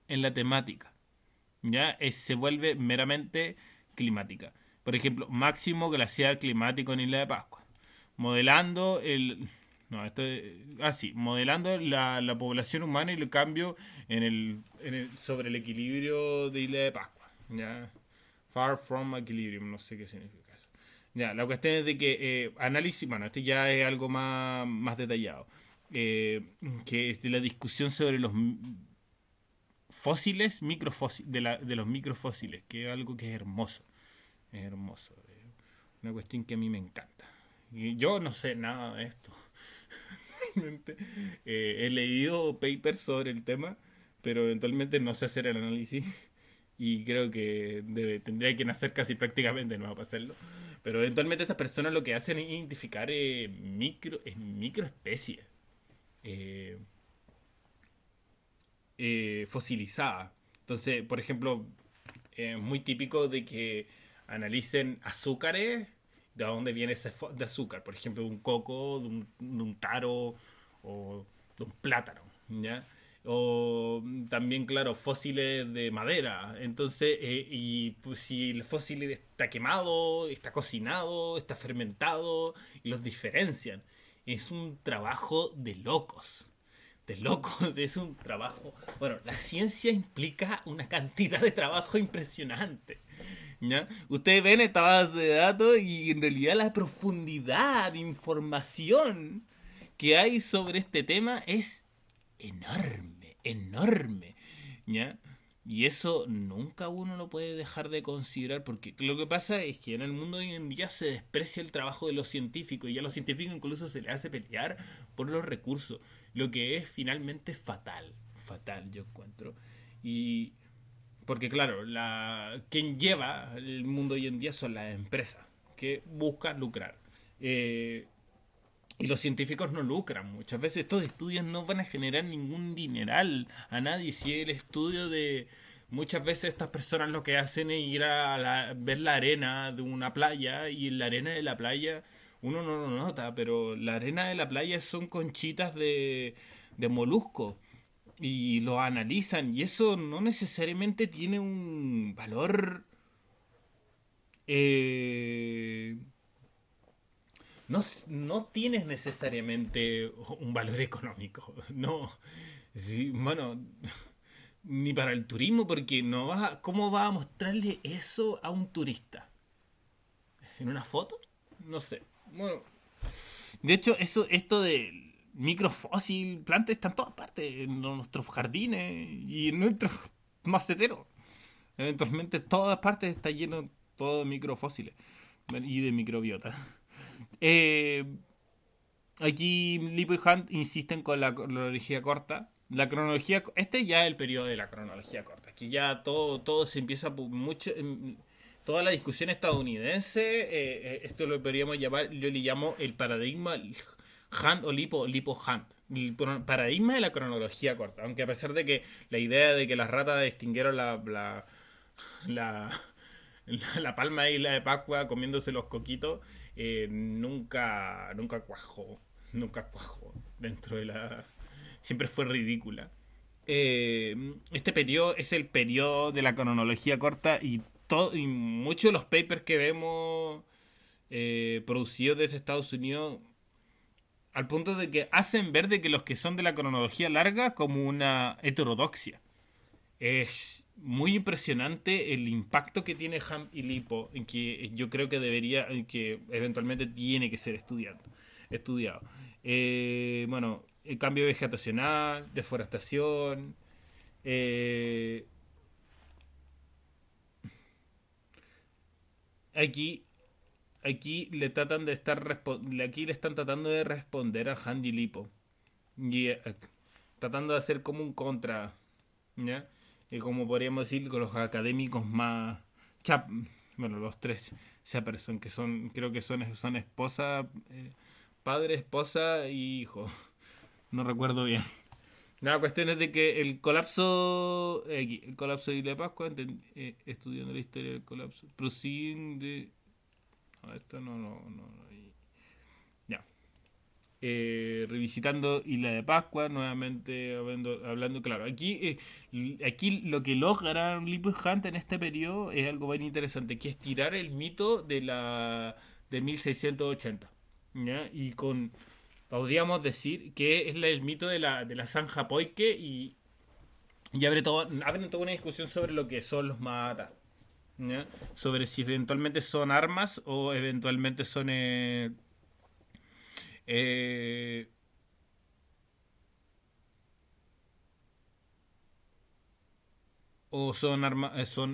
A: en la temática. Ya se vuelve meramente climática. Por ejemplo, máximo glaciar climático en Isla de Pascua. Modelando el... No, esto es... Ah, sí, modelando la población humana y el cambio sobre el equilibrio de Isla de Pascua. ¿Ya? Far from equilibrium, no sé qué significa eso. Ya, la cuestión es de que análisis, bueno, este ya es algo más detallado. Que es de la discusión sobre los fósiles, microfósiles, de los microfósiles, que es algo que es hermoso, una cuestión que a mí me encanta. Y yo no sé nada de esto, realmente. He leído papers sobre el tema, pero eventualmente no sé hacer el análisis y creo que tendría que nacer casi prácticamente nuevo para hacerlo. Pero eventualmente estas personas lo que hacen es identificar microespecies. Eh, Fosilizada. Entonces, por ejemplo, es muy típico de que analicen azúcares, de dónde viene ese de azúcar, por ejemplo, de un coco, de un taro o de un plátano, ¿ya? O también, claro, fósiles de madera. Entonces, y pues si el fósil está quemado, está cocinado, está fermentado, y los diferencian. Es un trabajo de locos, es un trabajo. Bueno, la ciencia implica una cantidad de trabajo impresionante. ¿Ya? Ustedes ven esta base de datos y en realidad la profundidad de información que hay sobre este tema es enorme, enorme. ¿Ya? Y eso nunca uno lo puede dejar de considerar porque lo que pasa es que en el mundo hoy en día se desprecia el trabajo de los científicos y a los científicos incluso se les hace pelear por los recursos, lo que es finalmente fatal, fatal yo encuentro. Y porque claro, quien lleva el mundo hoy en día son las empresas que buscan lucrar. Eh, y los científicos no lucran. Muchas veces estos estudios no van a generar ningún dineral a nadie. Si el estudio de... Muchas veces estas personas lo que hacen es ir a ver la arena de una playa y en la arena de la playa uno no lo nota, pero la arena de la playa son conchitas de molusco y lo analizan y eso no necesariamente tiene un valor eh, no tienes necesariamente un valor económico. No. Sí, bueno, ni para el turismo, porque no vas ¿cómo vas a mostrarle eso a un turista? ¿En una foto? No sé. Bueno, de hecho, esto de microfósil, plantas, está en todas partes, en nuestros jardines y en nuestros maceteros. Eventualmente, todas partes está lleno todo de microfósiles y de microbiota. Eh, Aquí Lipo y Hunt insisten con la cronología corta. La cronología, este ya es el periodo de la cronología corta. Aquí ya todo se empieza mucho. Toda la discusión estadounidense, esto lo podríamos llamar, yo le llamo el paradigma Hunt o Lipo Hunt. el paradigma de la cronología corta. Aunque a pesar de que la idea de que las ratas extinguieron la, la palma de Isla de Pascua comiéndose los coquitos, nunca cuajó. Nunca cuajó dentro de la... Siempre fue ridícula. Este periodo es el periodo de la cronología corta y muchos de los papers que vemos producidos desde Estados Unidos al punto de que hacen ver de que los que son de la cronología larga como una heterodoxia. Es muy impresionante el impacto que tiene Ham y Lipo, en que yo creo que debería, en que eventualmente tiene que ser estudiado. Bueno, el cambio vegetacional, deforestación. eh, aquí, aquí le tratan de aquí le están tratando de responder a Han y Lipo. Y tratando de hacer como un contra, ¿ya? Como podríamos decir con los académicos más chap, bueno, los tres Shepperson, que son, creo que son esposa, padre, esposa y hijo, no recuerdo bien. La cuestión es de que el colapso de Isla de Pascua, estudiando la historia del colapso, prosiguen de... No, esto ya. Revisitando Isla de Pascua, nuevamente hablando, claro, aquí lo que logra Lipo y Hunt en este periodo es algo bien interesante, que es tirar el mito de 1680, ¿ya? Y podríamos decir que es el mito de la Zanja Poike y abren toda una discusión sobre lo que son los Maata, ¿ya? Sobre si eventualmente son armas o eventualmente son eh, o son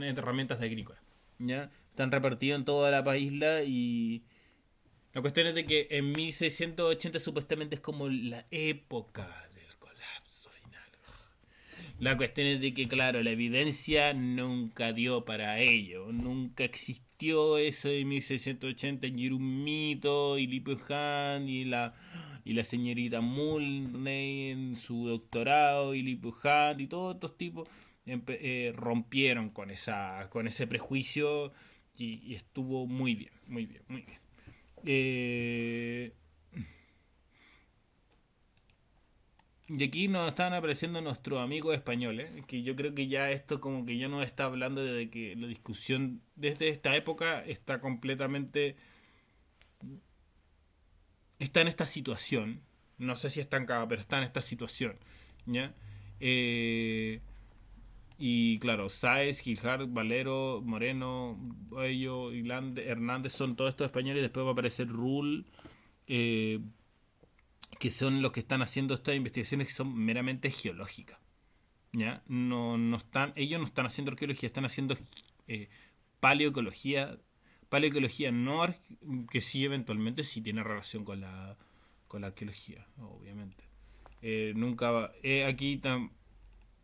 A: herramientas de agrícola. ¿Ya? Están repartidos en toda la isla y la cuestión es de que en 1680 supuestamente es como la época del colapso final. La cuestión es de que, claro, la evidencia nunca dio para ello. Nunca existió eso de 1680 y era un mito y Lipo Han y la señorita Mulney en su doctorado y Lipo Han y todos estos tipos rompieron con ese prejuicio y estuvo muy bien, muy bien, muy bien. Eh, Y aquí nos están apareciendo nuestros amigos españoles, que yo creo que ya esto como que ya nos está hablando de que la discusión desde esta época está en esta situación. No sé si estancada, pero está en esta situación. ¿Ya? Eh, y claro, Sáez, Gijard, Valero, Moreno, Boello, Hernández son todos estos españoles y después va a aparecer Rull, eh, que son los que están haciendo estas investigaciones que son meramente geológicas. ¿Ya? Ellos no están haciendo arqueología, están haciendo eh, paleoecología. Paleoecología no que sí eventualmente sí tiene relación con la arqueología, obviamente. Nunca aquí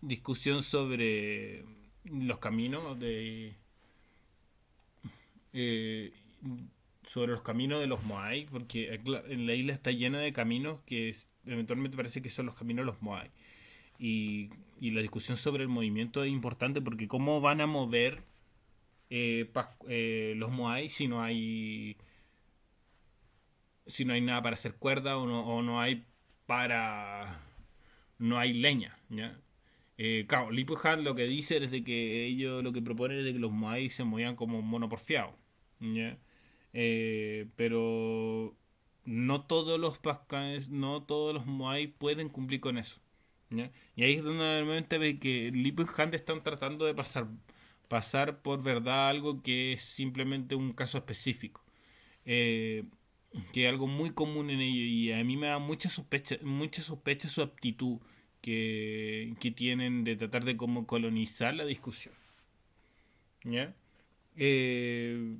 A: discusión sobre los caminos eh, sobre los caminos de los Moai, porque en la isla está llena de caminos que eventualmente parece que son los caminos de los Moai. Y, y la discusión sobre el movimiento es importante porque cómo van a mover los Moai si no hay nada para hacer cuerda o no hay para no hay leña, ¿ya? Claro, Lipuhan lo que dice es de que ellos lo que proponen es de que los Moai se movían como monoporfiados, ¿ya? Pero no todos los Moai pueden cumplir con eso, ¿ya? Y ahí es donde normalmente ve que Lipo y Hunt están tratando de pasar por verdad algo que es simplemente un caso específico. Eh, que es algo muy común en ellos y a mí me da mucha sospecha su aptitud que tienen de tratar de cómo colonizar la discusión. ¿Ya? Eh,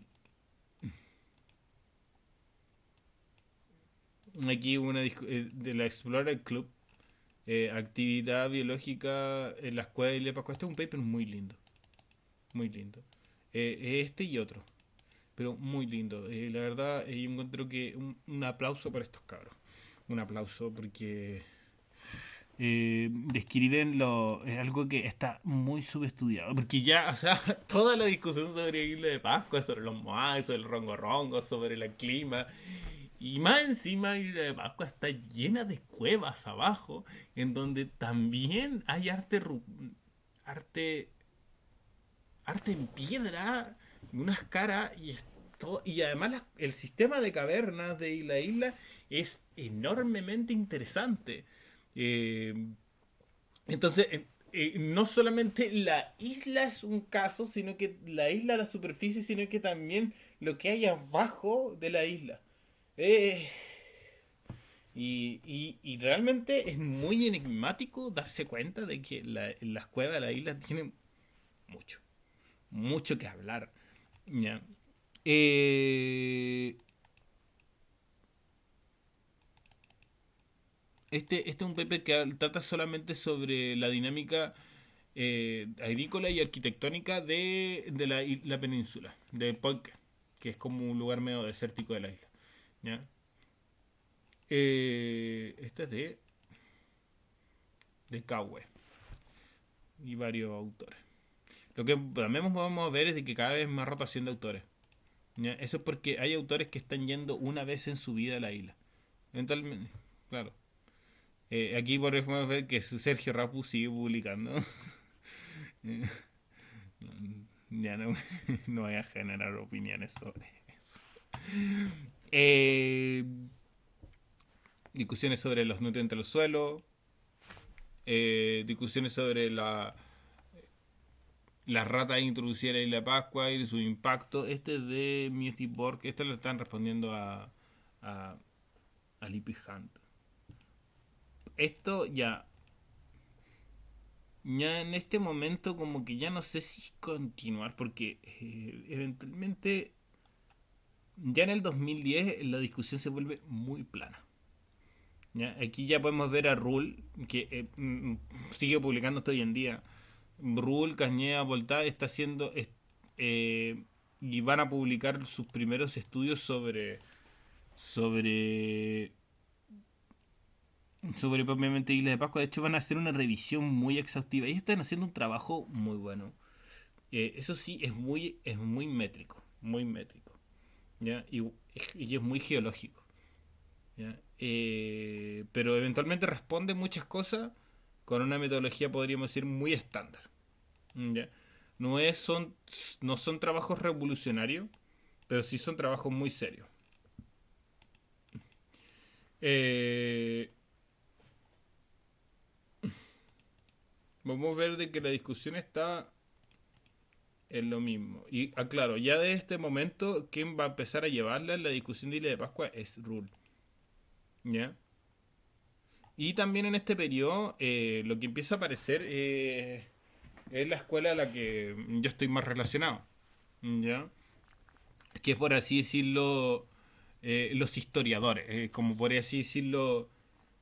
A: Aquí de la Explorer Club, actividad biológica en las cuevas de Pascua. Este es un paper muy lindo, muy lindo. Este y otro, pero muy lindo. La verdad, yo encuentro que un aplauso para estos cabros. Un aplauso porque describen es algo que está muy subestudiado. Porque ya, o sea, toda la discusión sobre Isla de Pascua, sobre los moais, sobre el rongo rongo, sobre el clima. Y más encima, Isla de Pascua está llena de cuevas abajo, en donde también hay arte, arte en piedra, unas caras y además el sistema de cavernas de la isla es enormemente interesante. Eh, entonces, no solamente la isla es un caso, sino que la isla, la superficie, sino que también lo que hay abajo de la isla. Eh, y realmente es muy enigmático darse cuenta de que las cuevas de la isla tienen mucho, mucho que hablar. ¿Ya? Eh, este es un paper que trata solamente sobre la dinámica agrícola y arquitectónica de la península, de Polque, que es como un lugar medio desértico de la isla. ¿Ya? Este es de Cahue y varios autores. Lo que también podemos ver es de que cada vez hay más rotación de autores. ¿Ya? Eso es porque hay autores que están yendo una vez en su vida a la isla. Eventualmente, claro. Aquí podemos ver que Sergio Rapu sigue publicando. Ya no, no voy a generar opiniones sobre eso. Eh, discusiones sobre los nutrientes del suelo. Discusiones sobre las ratas introducidas en la isla de Pascua y su impacto. Este es de Mieti Borg. Esto lo están respondiendo a, a Lippy Hunt. Esto ya en este momento como que ya no sé si continuar porque eventualmente ya en el 2010 la discusión se vuelve muy plana. ¿Ya? Aquí ya podemos ver a Rule que sigue publicando hasta hoy en día. Rule, Cañeda, Volta está haciendo eh, y van a publicar sus primeros estudios sobre sobre propiamente Isla de Pascua. De hecho, van a hacer una revisión muy exhaustiva y están haciendo un trabajo muy bueno. Eso sí, es muy métrico, muy métrico. ¿Ya? Y es muy geológico. ¿Ya? Pero eventualmente responde muchas cosas con una metodología, podríamos decir, muy estándar. ¿Ya? No, no son trabajos revolucionarios, pero sí son trabajos muy serios. Eh, vamos a ver de que la discusión está en lo mismo. Y aclaro, ya de este momento, quien va a empezar a llevarla en la discusión de Isla de Pascua es Rule. ¿Ya? Y también en este periodo, lo que empieza a aparecer es la escuela a la que yo estoy más relacionado. ¿Ya? Que es por así decirlo, los historiadores. Como por así decirlo,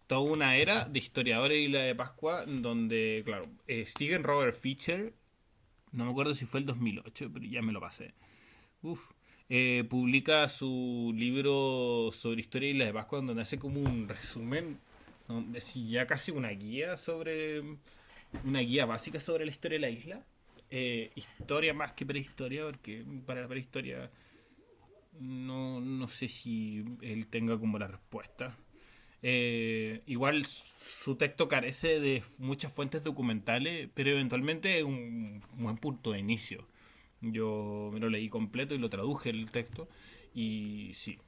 A: toda una era de historiadores de Isla de Pascua, donde, claro, siguen Robert Fisher. No me acuerdo si fue el 2008, pero ya me lo pasé. Uf. Publica su libro sobre historia de Isla de Pascua, donde hace como un resumen, donde sí, ya casi una guía básica sobre la historia de la isla. Historia más que prehistoria, porque para la prehistoria no sé si él tenga como la respuesta. Igual su texto carece de muchas fuentes documentales, pero eventualmente es un buen punto de inicio. Yo me lo leí completo y lo traduje el texto. Y sí.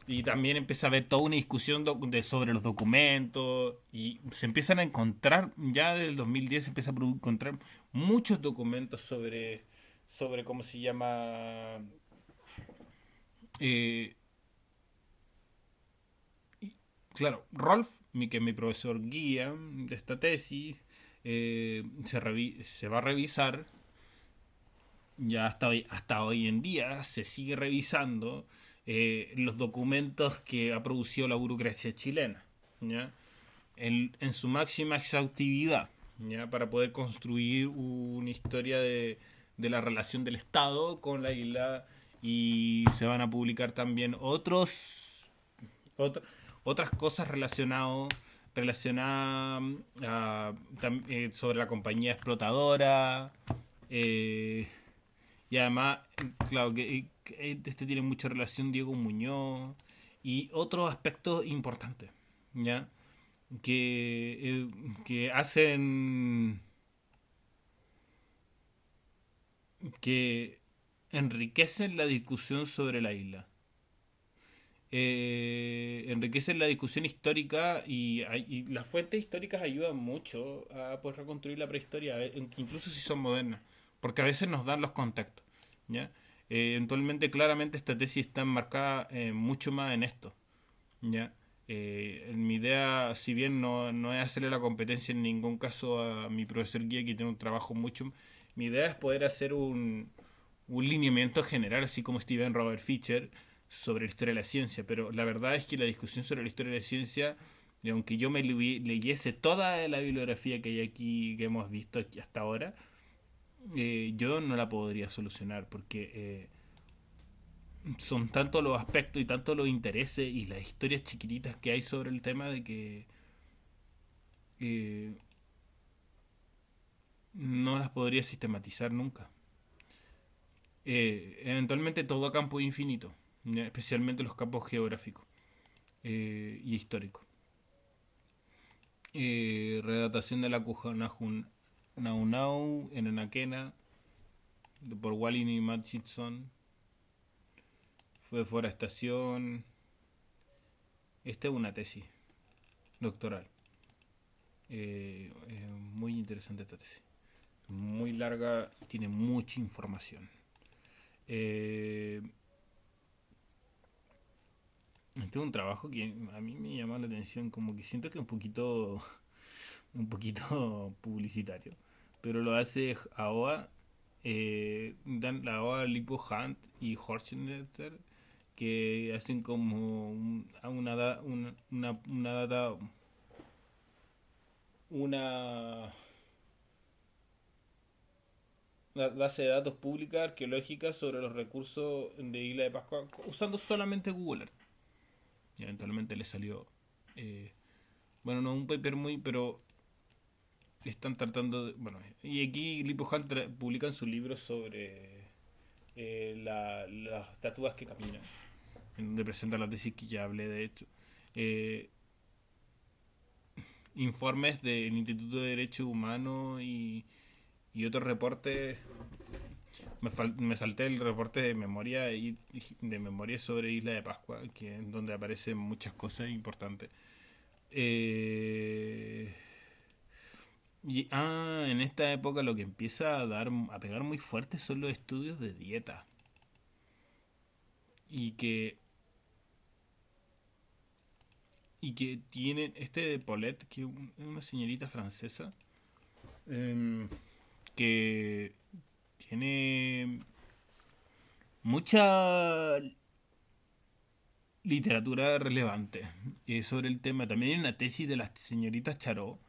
A: Y también empieza a haber toda una discusión sobre los documentos. Y se empiezan a encontrar, ya desde el 2010 se empieza a encontrar muchos documentos sobre cómo se llama. eh, claro, Rolf, que es mi profesor guía de esta tesis, se va a revisar. Ya hasta hoy en día se sigue revisando los documentos que ha producido la burocracia chilena, ¿ya? En su máxima exhaustividad, ¿ya? Para poder construir una historia de la relación del Estado con la isla y se van a publicar también otras cosas relacionada sobre la compañía explotadora. eh, y además, claro, que este tiene mucha relación Diego Muñoz y otros aspectos importantes, ¿ya? Que hacen que enriquecen la discusión sobre la isla. Enriquecen la discusión histórica y las fuentes históricas ayudan mucho a poder reconstruir la prehistoria, incluso si son modernas, porque a veces nos dan los contextos, ¿ya? Eventualmente, claramente, esta tesis está enmarcada mucho más en esto, ¿ya? Mi idea, si bien no es hacerle la competencia en ningún caso a mi profesor guía, que tiene un trabajo mucho, mi idea es poder hacer un lineamiento general, así como Steven Robert Fisher, sobre la historia de la ciencia. Pero la verdad es que la discusión sobre la historia de la ciencia, y aunque yo me leyese toda la bibliografía que hay aquí, que hemos visto aquí hasta ahora, yo no la podría solucionar, porque son tantos los aspectos y tantos los intereses y las historias chiquititas que hay sobre el tema de que eh, no las podría sistematizar nunca. Eventualmente todo campo es infinito, ¿ya? Especialmente los campos geográficos y históricos. Redactación de la Kujanahun Naunau en Enaquena por Walling y Murchison. Fue deforestación. Esta es una tesis doctoral. Muy interesante esta tesis. Muy larga y tiene mucha información. Eh, este es un trabajo que a mí me llama la atención, como que siento que es un poquito publicitario, pero lo hace AOA, Dan la AOA, Lipo Hunt y Horschnetter, que hacen como una data, una base de datos pública arqueológica sobre los recursos de Isla de Pascua usando solamente Google Earth. Y eventualmente le salió, eh, bueno, no un paper muy, pero están tratando de, bueno, y aquí Lipo Hunt publican su libro sobre las estatuas que caminan, en donde presenta la tesis que ya hablé de hecho. Eh, Informes del Instituto de Derechos Humanos y otros reportes. Me salté el reporte de memoria de memoria sobre Isla de Pascua, que es donde aparecen muchas cosas importantes. Eh, en esta época lo que empieza a pegar muy fuerte son los estudios de dieta. Y que tienen este de Paulette, que es una señorita francesa, em, que tiene mucha literatura relevante sobre el tema. También hay una tesis de la señorita Charot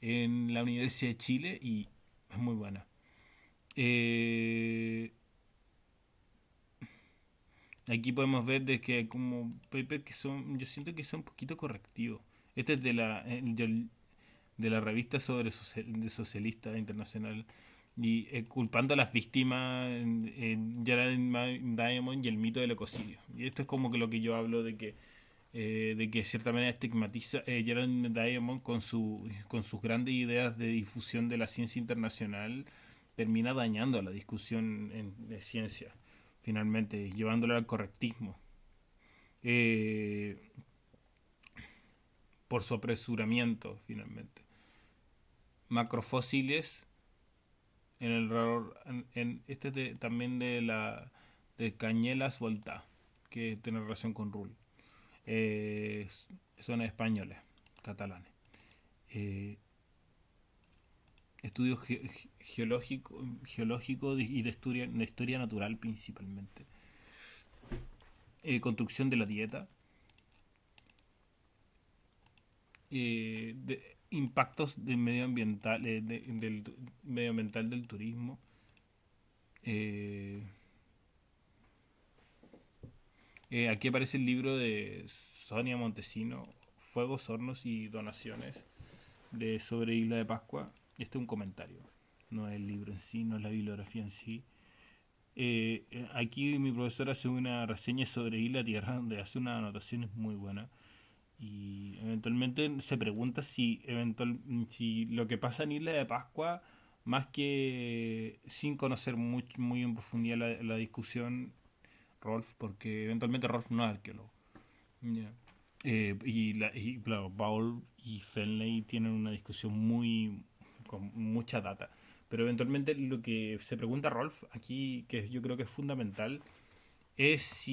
A: en la Universidad de Chile y es muy buena. Eh, Aquí podemos ver de que hay como papers que son, yo siento que son un poquito correctivos. Este es de la revista sobre de Socialista Internacional y culpando a las víctimas en Geraldine Diamond y el mito del ecocidio. Y esto es como que lo que yo hablo de que de cierta manera estigmatiza Geraldine Diamond con sus grandes ideas de difusión de la ciencia internacional, termina dañando la discusión de ciencia, finalmente, llevándola al correctismo. Eh, por su apresuramiento, finalmente. Macrofósiles en el este también de Cañelas Volta, que tiene relación con Rull. Eh, Son españoles, catalanes. Eh, Estudios geológicos y de historia natural principalmente. Construcción de la dieta. Impactos del del medioambiental del turismo. Eh, Aquí aparece el libro de Sonia Montesino, fuegos, hornos y donaciones sobre Isla de Pascua. Este es un comentario, no es el libro en sí, no es la bibliografía en sí. Aquí mi profesor hace una reseña sobre Isla Tierra donde hace unas anotaciones muy buenas y eventualmente se pregunta si lo que pasa en Isla de Pascua, más que sin conocer muy en profundidad la discusión, Rolf, porque eventualmente Rolf no es arqueólogo. Ya. Y claro, Paul y Fenley tienen una discusión con mucha data. Pero eventualmente lo que se pregunta Rolf aquí, que yo creo que es fundamental, es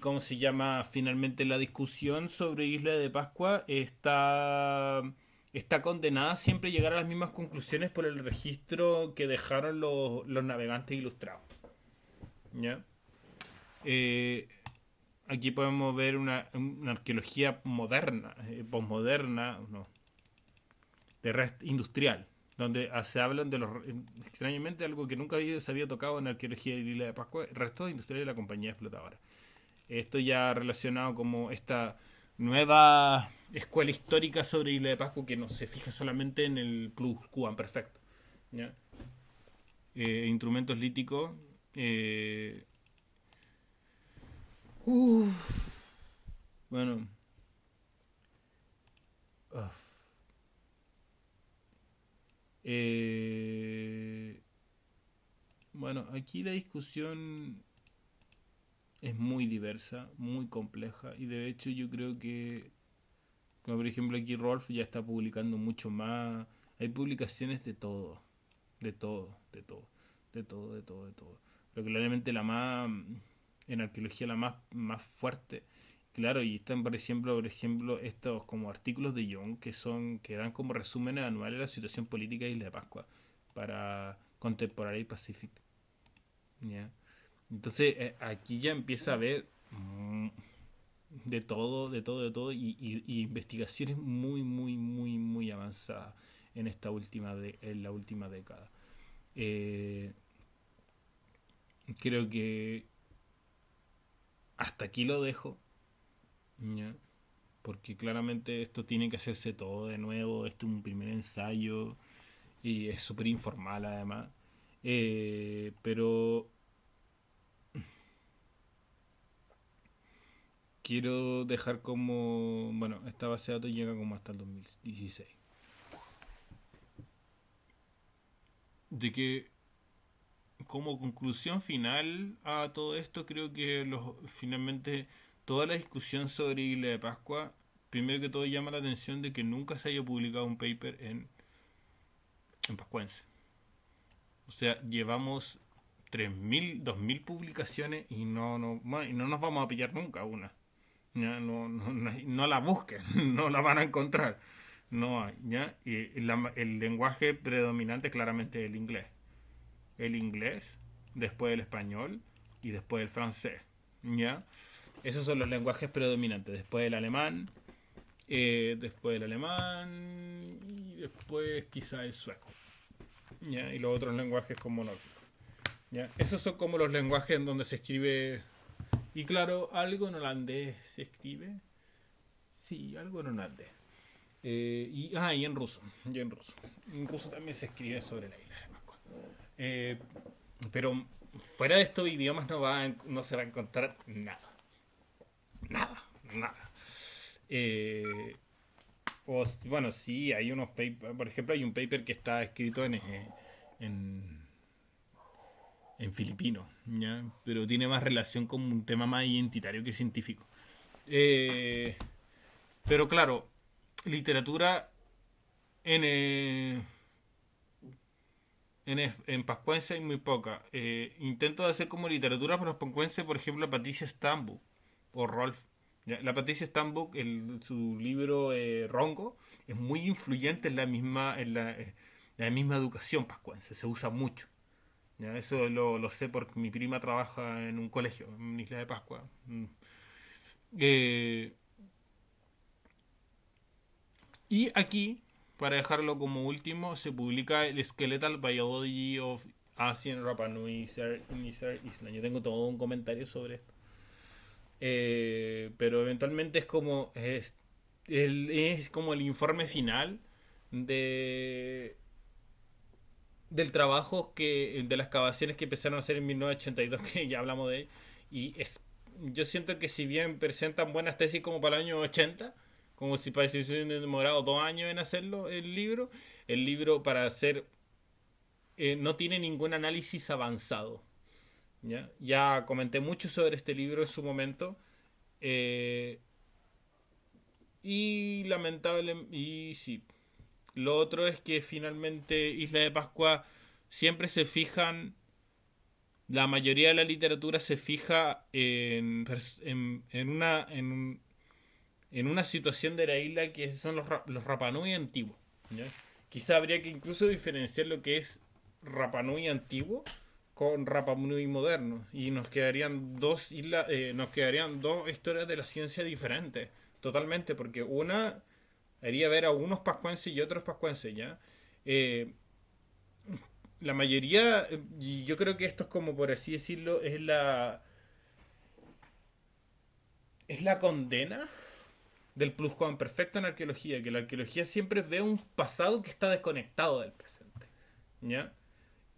A: ¿cómo se llama? Finalmente la discusión sobre Isla de Pascua está condenada a siempre llegar a las mismas conclusiones por el registro que dejaron los navegantes ilustrados. ¿Ya? Eh, Aquí podemos ver una arqueología moderna, posmoderna, no, industrial, donde se hablan de extrañamente, algo que nunca se había tocado en la arqueología de Isla de Pascua, restos industriales de la compañía explotadora. Esto ya relacionado como esta nueva escuela histórica sobre Isla de Pascua que no se fija solamente en el plus perfecto. ¿Ya? Instrumentos líticos. Eh, uh, bueno. Uh, eh, bueno, aquí la discusión es muy diversa, muy compleja y de hecho yo creo que, como por ejemplo aquí Rolf ya está publicando mucho más. Hay publicaciones de todo, de todo, de todo, de todo, de todo, de todo. Pero claramente en arqueología más fuerte, claro, y están por ejemplo, estos como artículos de Young que dan como resúmenes anuales de la situación política de Isla de Pascua para Contemporary Pacific. ¿Ya? Entonces aquí ya empieza a haber de todo, de todo, de todo y investigaciones muy avanzadas en la última década. Eh, Creo que hasta aquí lo dejo, ¿ya? Porque claramente esto tiene que hacerse todo de nuevo, esto es un primer ensayo y es súper informal además. Pero quiero dejar como, bueno, esta base de datos llega como hasta el 2016. De que como conclusión final a todo esto, creo que finalmente toda la discusión sobre Isla de Pascua, primero que todo llama la atención de que nunca se haya publicado un paper en pascuense. O sea, llevamos 3.000 2.000 publicaciones y bueno, y no nos vamos a pillar nunca una. Ya, no la busquen, no la van a encontrar. No hay, ¿ya? Y el lenguaje predominante claramente es el inglés. El inglés, después el español y después el francés. ¿Ya? Esos son los lenguajes predominantes. Después el alemán y después quizá el sueco. ¿Ya? Y los otros lenguajes como nórdicos. ¿Ya? Esos son como los lenguajes en donde se escribe. Y claro, algo en holandés se escribe. Sí, algo en holandés. Y en ruso. Y en ruso. En ruso también se escribe sobre la isla de Pascua. Eh, pero fuera de estos idiomas no se va a encontrar nada. Nada, nada. Eh, bueno, sí, hay unos papers. Por ejemplo, hay un paper que está escrito en, en filipino, ¿ya? Pero tiene más relación con un tema más identitario que científico. Eh, pero claro, literatura en, en pascuense hay muy poca. Intento de hacer como literatura para los pascuenses, por ejemplo, Patricia Stambuk o Rolf. ¿Ya? La Patricia Stambuk, su libro Rongo, es muy influyente la misma educación pascuense, se usa mucho. ¿Ya? Eso lo sé porque mi prima trabaja en un colegio, en Isla de Pascua. Eh, y aquí, para dejarlo como último, se publica el Skeletal Biology of Asian Rapa Nui Island. Yo tengo todo un comentario sobre esto. Pero eventualmente es como el informe final de, del trabajo de las excavaciones que empezaron a hacer en 1982, que ya hablamos de él. Yo siento que si bien presentan buenas tesis como para el año 80, como si parece que se hubieran demorado 2 años en hacerlo el libro para hacer no tiene ningún análisis avanzado. Ya comenté mucho sobre este libro en su momento. eh, y lamentable. Y sí. Lo otro es que finalmente Isla de Pascua siempre se fijan. La mayoría de la literatura se fija en una situación de la isla que son los Rapanui antiguos. ¿Ya? Quizá habría que incluso diferenciar lo que es Rapanui antiguo con Rapanui moderno. Y nos quedarían dos historias de la ciencia diferentes. Totalmente, porque una haría ver a unos pascuenses y otros pascuenses, ¿ya? Eh, la mayoría, y yo creo que esto es como por así decirlo, es la condena del pluscuamperfecto en arqueología, que la arqueología siempre ve un pasado que está desconectado del presente, ¿ya?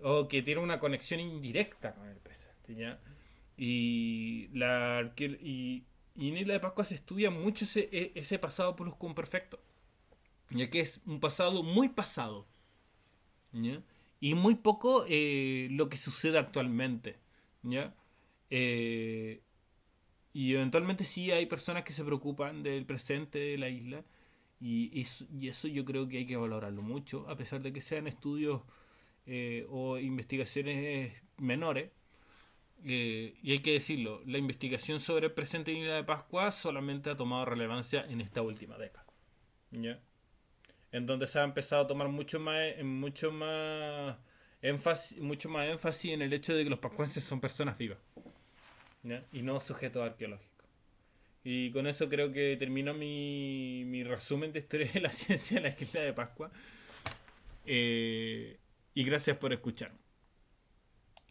A: O que tiene una conexión indirecta con el presente, ¿ya? Y, y en Isla de Pascua se estudia mucho ese pasado pluscuamperfecto, ya que es un pasado muy pasado, ¿ya? Y muy poco lo que sucede actualmente, ¿ya? Eh, y eventualmente sí hay personas que se preocupan del presente de la isla y eso yo creo que hay que valorarlo mucho, a pesar de que sean estudios o investigaciones menores. Y hay que decirlo, la investigación sobre el presente de Isla de Pascua solamente ha tomado relevancia en esta última década, ¿ya? En donde se ha empezado a tomar mucho más énfasis en el hecho de que los pascuenses son personas vivas, ¿ya? Y no sujetos arqueológicos. Y con eso creo que termino mi resumen de historia de la ciencia de la isla de Pascua. Y gracias por escuchar.